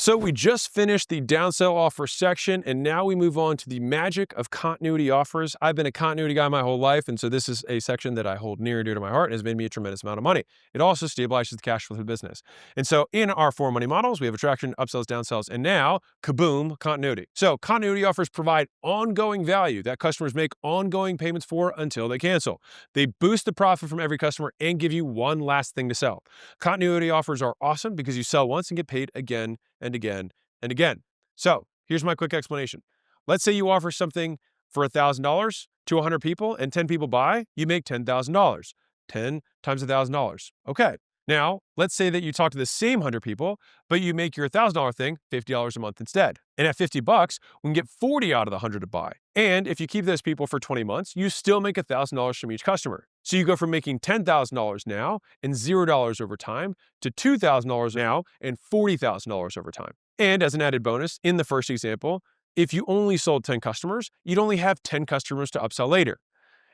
So we just finished the downsell offer section, and now we move on to the magic of continuity offers. I've been a continuity guy my whole life, and so this is a section that I hold near and dear to my heart and has made me a tremendous amount of money. It also stabilizes the cash flow of the business. And so in our 4 money models, we have attraction, upsells, downsells, and now, kaboom, continuity. So continuity offers provide ongoing value that customers make ongoing payments for until they cancel. They boost the profit from every customer and give you one last thing to sell. Continuity offers are awesome because you sell once and get paid again and again and again. So here's my quick explanation. Let's say you offer something for $1,000 to 100 people and 10 people buy, you make $10,000. 10 times $1,000. Okay. Now, let's say that you talk to the same 100 people, but you make your $1,000 thing $50 a month instead. And at $50, we can get 40 out of the 100 to buy. And if you keep those people for 20 months, you still make $1,000 from each customer. So you go from making $10,000 now and $0 over time to $2,000 now and $40,000 over time. And as an added bonus, in the first example, if you only sold 10 customers, you'd only have 10 customers to upsell later.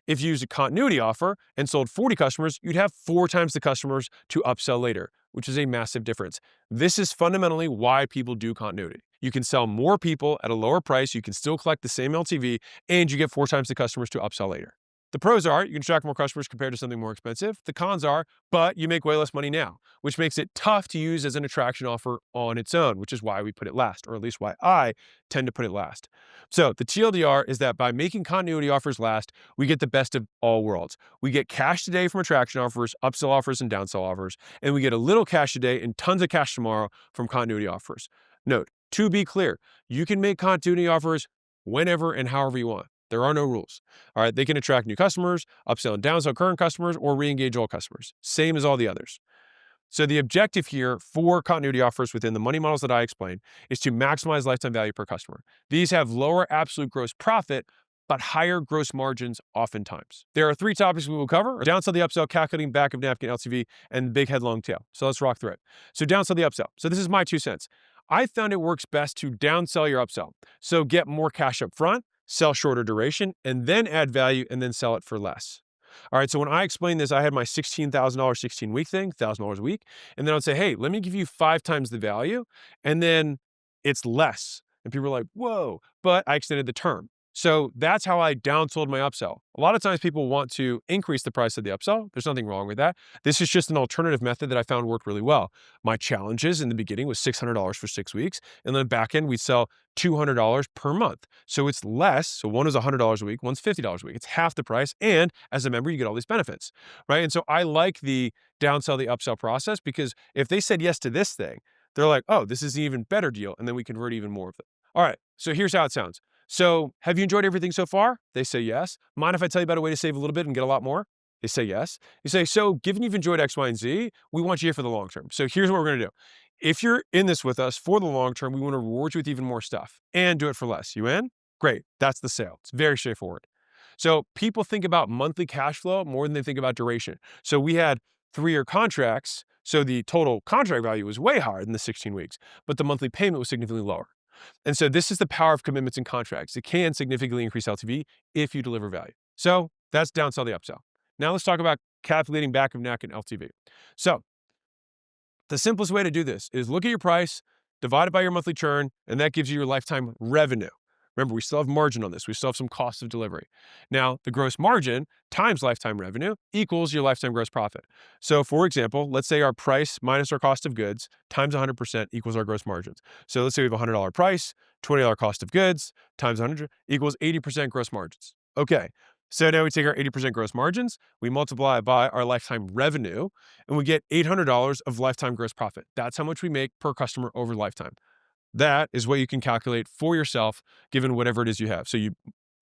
If you use a continuity offer and sold 40 customers, you'd have 4 times the customers to upsell later, which is a massive difference. This is fundamentally why people do continuity. You can sell more people at a lower price, you can still collect the same LTV, and you get 4 times the customers to upsell later. The pros are, you can attract more customers compared to something more expensive. The cons are, but you make way less money now, which makes it tough to use as an attraction offer on its own, which is why we put it last, or at least why I tend to put it last. So the TLDR is that by making continuity offers last, we get the best of all worlds. We get cash today from attraction offers, upsell offers, and downsell offers, and we get a little cash today and tons of cash tomorrow from continuity offers. Note, to be clear, you can make continuity offers whenever and however you want. There are no rules. All right, they can attract new customers, upsell and downsell current customers, or re-engage old customers. Same as all the others. So the objective here for continuity offers within the money models that I explained is to maximize lifetime value per customer. These have lower absolute gross profit, but higher gross margins oftentimes. There are 3 topics we will cover: downsell the upsell, calculating back of napkin LTV, and big head long tail. So let's rock through it. So downsell the upsell. So this is my 2 cents. I found it works best to downsell your upsell. So get more cash up front, sell shorter duration, and then add value and then sell it for less. All right, so when I explained this, I had my $16,000 16-week thing, $1,000 a week, and then I'd say, hey, let me give you 5 times the value, and then it's less. And people are like, whoa, but I extended the term. So that's how I downsold my upsell. A lot of times people want to increase the price of the upsell. There's nothing wrong with that. This is just an alternative method that I found worked really well. My challenges in the beginning was $600 for 6 weeks. And then back end, we'd sell $200 per month. So it's less. So one is $100 a week, one's $50 a week. It's half the price. And as a member, you get all these benefits, right? And so I like the downsell, the upsell process, because if they said yes to this thing, they're like, oh, this is an even better deal. And then we convert even more of them. All right, so here's how it sounds. So have you enjoyed everything so far? They say yes. Mind if I tell you about a way to save a little bit and get a lot more? They say yes. You say, so given you've enjoyed X, Y, and Z, we want you here for the long term. So here's what we're going to do. If you're in this with us for the long term, we want to reward you with even more stuff and do it for less. You in? Great. That's the sale. It's very straightforward. So people think about monthly cash flow more than they think about duration. So we had 3-year contracts. So the total contract value was way higher than the 16 weeks, but the monthly payment was significantly lower. And so this is the power of commitments and contracts. It can significantly increase LTV if you deliver value. So that's downsell the upsell. Now let's talk about calculating back of napkin LTV. So the simplest way to do this is look at your price, divide it by your monthly churn, and that gives you your lifetime revenue. Remember, we still have margin on this. We still have some cost of delivery. Now, the gross margin times lifetime revenue equals your lifetime gross profit. So for example, let's say our price minus our cost of goods times 100% equals our gross margins. So let's say we have a $100 price, $20 cost of goods times 100 equals 80% gross margins. Okay, so now we take our 80% gross margins, we multiply it by our lifetime revenue, and we get $800 of lifetime gross profit. That's how much we make per customer over lifetime. That is what you can calculate for yourself, given whatever it is you have. So you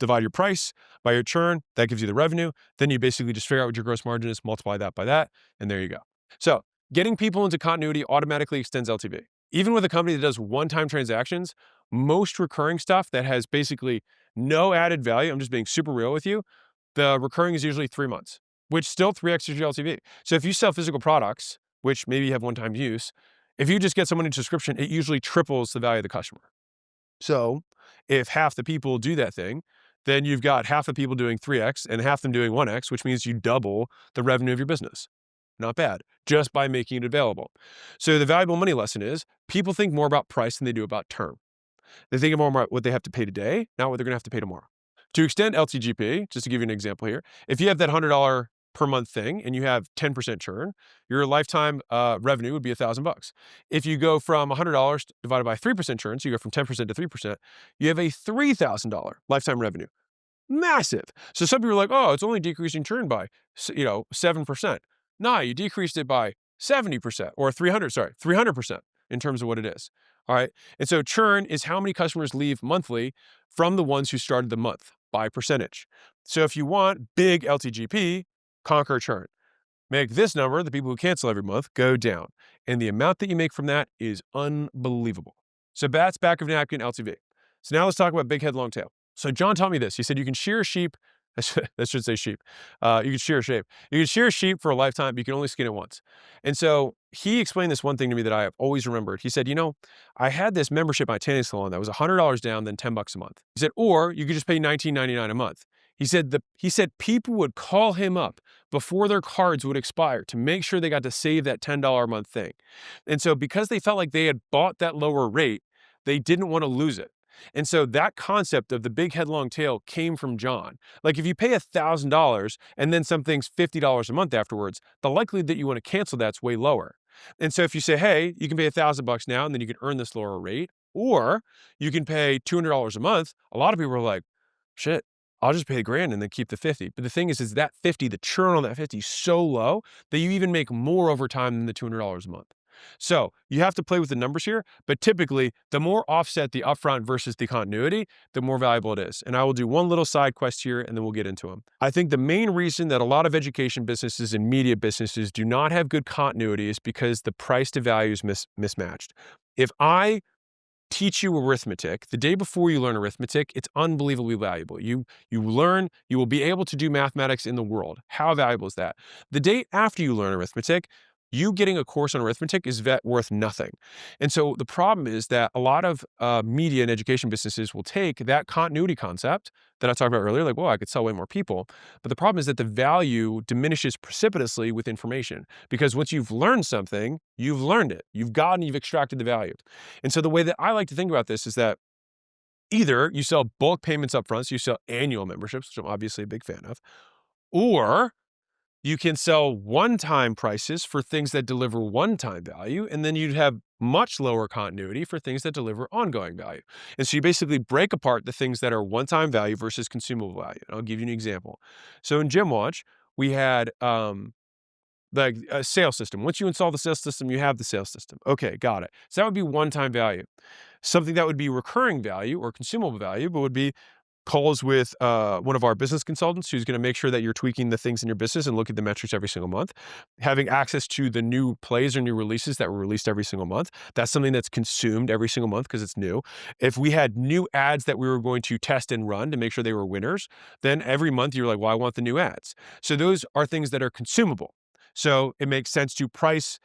divide your price by your churn, that gives you the revenue. Then you basically just figure out what your gross margin is, multiply that by that, and there you go. So getting people into continuity automatically extends LTV. Even with a company that does one-time transactions, most recurring stuff that has basically no added value, I'm just being super real with you, the recurring is usually 3 months, which still 3x your LTV. So if you sell physical products, which maybe you have one-time use, if you just get someone in subscription, it usually triples the value of the customer. So if half the people do that thing, then you've got half the people doing 3x and half them doing 1x, which means you double the revenue of your business. Not bad, just by making it available. So the valuable money lesson is People think more about price than they do about term. They think more about what they have to pay today, not what they're going to have to pay tomorrow. To extend LTGP, just to give you an example here, if you have that $100 per month thing and you have 10% churn, your lifetime revenue would be $1,000. If you go from $100 divided by 3% churn, so you go from 10% to 3%, you have a $3,000 lifetime revenue. Massive. So some people are like, oh, it's only decreasing churn by 7%. Nah, you decreased it by 70% or 300% in terms of what it is. All right. And so churn is how many customers leave monthly from the ones who started the month by percentage. So if you want big LTGP, conquer churn. Make this number, the people who cancel every month, go down. And the amount that you make from that is unbelievable. So that's back of napkin LTV. So now let's talk about big head, long tail. So John taught me this. He said you can shear a sheep. That should say sheep. You can shear a sheep. You can shear a sheep for a lifetime, but you can only skin it once. And so he explained this one thing to me that I have always remembered. He said, I had this membership at my tanning salon that was $100 down, then $10 a month. He said, or you could just pay $19.99 a month. He said people would call him up before their cards would expire to make sure they got to save that $10 a month thing. And so because they felt like they had bought that lower rate, they didn't want to lose it. And so that concept of the big head, long tail came from John. Like if you pay $1,000 and then something's $50 a month afterwards, the likelihood that you want to cancel that's way lower. And so if you say, hey, you can pay $1,000 now and then you can earn this lower rate, or you can pay $200 a month, a lot of people are like, shit, I'll just pay $1,000 and then keep the 50. But the thing is that 50, the churn on that 50 is so low that you even make more over time than the $200 a month. So you have to play with the numbers here, but typically the more offset the upfront versus the continuity, the more valuable it is. And I will do one little side quest here and then we'll get into them. I think the main reason that a lot of education businesses and media businesses do not have good continuity is because the price to value is mismatched. If I teach you arithmetic the day before you learn arithmetic, it's unbelievably valuable. You learn, you will be able to do mathematics in the world. How valuable is that? The day after you learn arithmetic, you getting a course on arithmetic is worth nothing. And so the problem is that a lot of media and education businesses will take that continuity concept that I talked about earlier, like, well, I could sell way more people. But the problem is that the value diminishes precipitously with information, because once you've learned something, you've learned it. You've extracted the value. And so the way that I like to think about this is that either you sell bulk payments up front, so you sell annual memberships, which I'm obviously a big fan of, or you can sell one-time prices for things that deliver one-time value, and then you'd have much lower continuity for things that deliver ongoing value. And so you basically break apart the things that are one-time value versus consumable value. And I'll give you an example. So in GymWatch, we had like a sales system. Once you install the sales system, you have the sales system. Okay, got it. So that would be one-time value. Something that would be recurring value or consumable value, but would be calls with one of our business consultants who's going to make sure that you're tweaking the things in your business and look at the metrics every single month. Having access to the new plays or new releases that were released every single month. That's something that's consumed every single month because it's new. If we had new ads that we were going to test and run to make sure they were winners, then every month you're like, well, I want the new ads. So those are things that are consumable. So it makes sense to price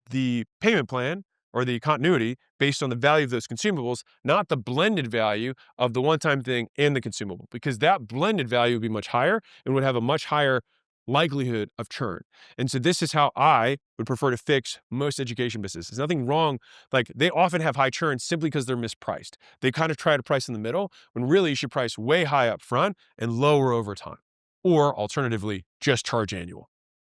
the payment plan or the continuity based on the value of those consumables, not the blended value of the one-time thing and the consumable, because that blended value would be much higher and would have a much higher likelihood of churn. And so this is how I would prefer to fix most education businesses. There's nothing wrong. Like they often have high churn simply because they're mispriced. They kind of try to price in the middle when really you should price way high up front and lower over time. Or alternatively, just charge annual.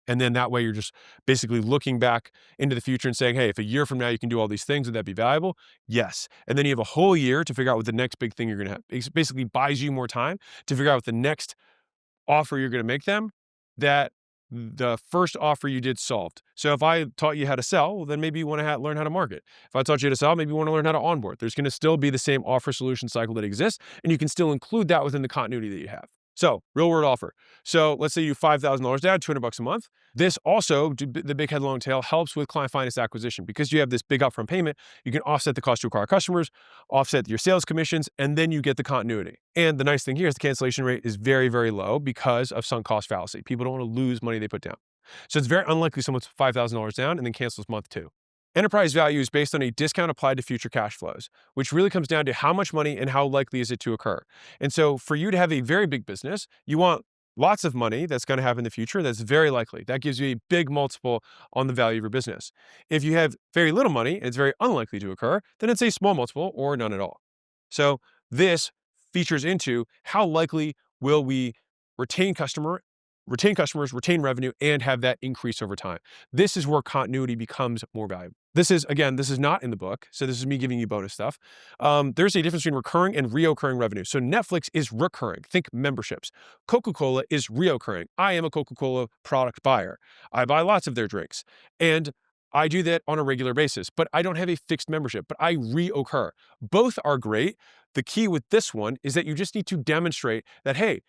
And then that way you're just basically looking back into the future and saying, hey, if a year from now you can do all these things, would that be valuable? Yes. And then you have a whole year to figure out what the next big thing you're going to have. It basically buys you more time to figure out what the next offer you're going to make them that the first offer you did solved. So if I taught you how to sell, well, then maybe you want to learn how to market. If I taught you how to sell, maybe you want to learn how to onboard. There's going to still be the same offer solution cycle that exists, and you can still include that within the continuity that you have. So real world offer. So let's say you $5,000 down, $200 a month. This also, the big head, long tail, helps with client finance acquisition because you have this big upfront payment. You can offset the cost to acquire customers, offset your sales commissions, and then you get the continuity. And the nice thing here is the cancellation rate is very, very low because of sunk cost fallacy. People don't want to lose money they put down. So it's very unlikely someone's $5,000 down and then cancels month two. Enterprise value is based on a discount applied to future cash flows, which really comes down to how much money and how likely is it to occur. And so for you to have a very big business, you want lots of money that's going to happen in the future, that's very likely. That gives you a big multiple on the value of your business. If you have very little money and it's very unlikely to occur, then it's a small multiple or none at all. So this features into how likely will we retain customers, retain revenue, and have that increase over time. This is where continuity becomes more valuable. This is not in the book, so this is me giving you bonus stuff. There's a difference between recurring and reoccurring revenue. So Netflix is recurring. Think memberships. Coca-Cola is reoccurring. I am a Coca-Cola product buyer. I buy lots of their drinks, and I do that on a regular basis, but I don't have a fixed membership, but I reoccur. Both are great. The key with this one is that you just need to demonstrate that, hey,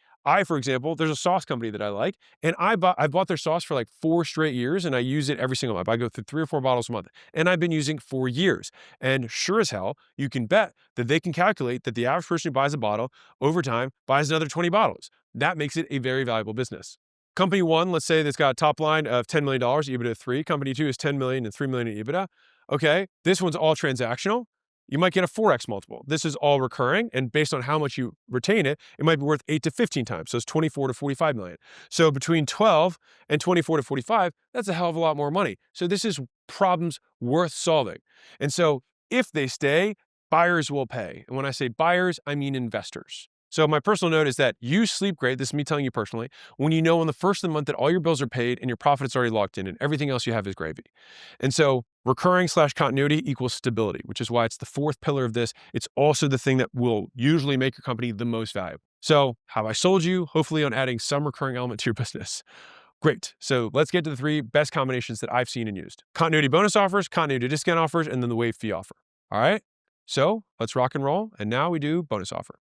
for example, there's a sauce company that I like, and I've bought their sauce for like 4 straight years, and I use it every single month. I go through 3 or 4 bottles a month, and I've been using for years. And sure as hell, you can bet that they can calculate that the average person who buys a bottle over time buys another 20 bottles. That makes it a very valuable business. Company 1, let's say that's got a top line of $10 million, EBITDA of 3. Company 2 is 10 million and 3 million in EBITDA. Okay, this one's all transactional. You might get a 4x multiple. This is all recurring, and based on how much you retain it, it might be worth 8 to 15 times. So it's 24 to 45 million. So between 12 and 24 to 45, that's a hell of a lot more money. So this is problems worth solving. And so if they stay, buyers will pay. And when I say buyers, I mean investors. So my personal note is that you sleep great, this is me telling you personally, when you know on the first of the month that all your bills are paid and your profit is already locked in and everything else you have is gravy. And so recurring/continuity equals stability, which is why it's the 4th pillar of this. It's also the thing that will usually make your company the most valuable. So have I sold you? Hopefully on adding some recurring element to your business. Great. So let's get to the 3 best combinations that I've seen and used. Continuity bonus offers, continuity discount offers, and then the waive fee offer. All right. So let's rock and roll. And now we do bonus offer.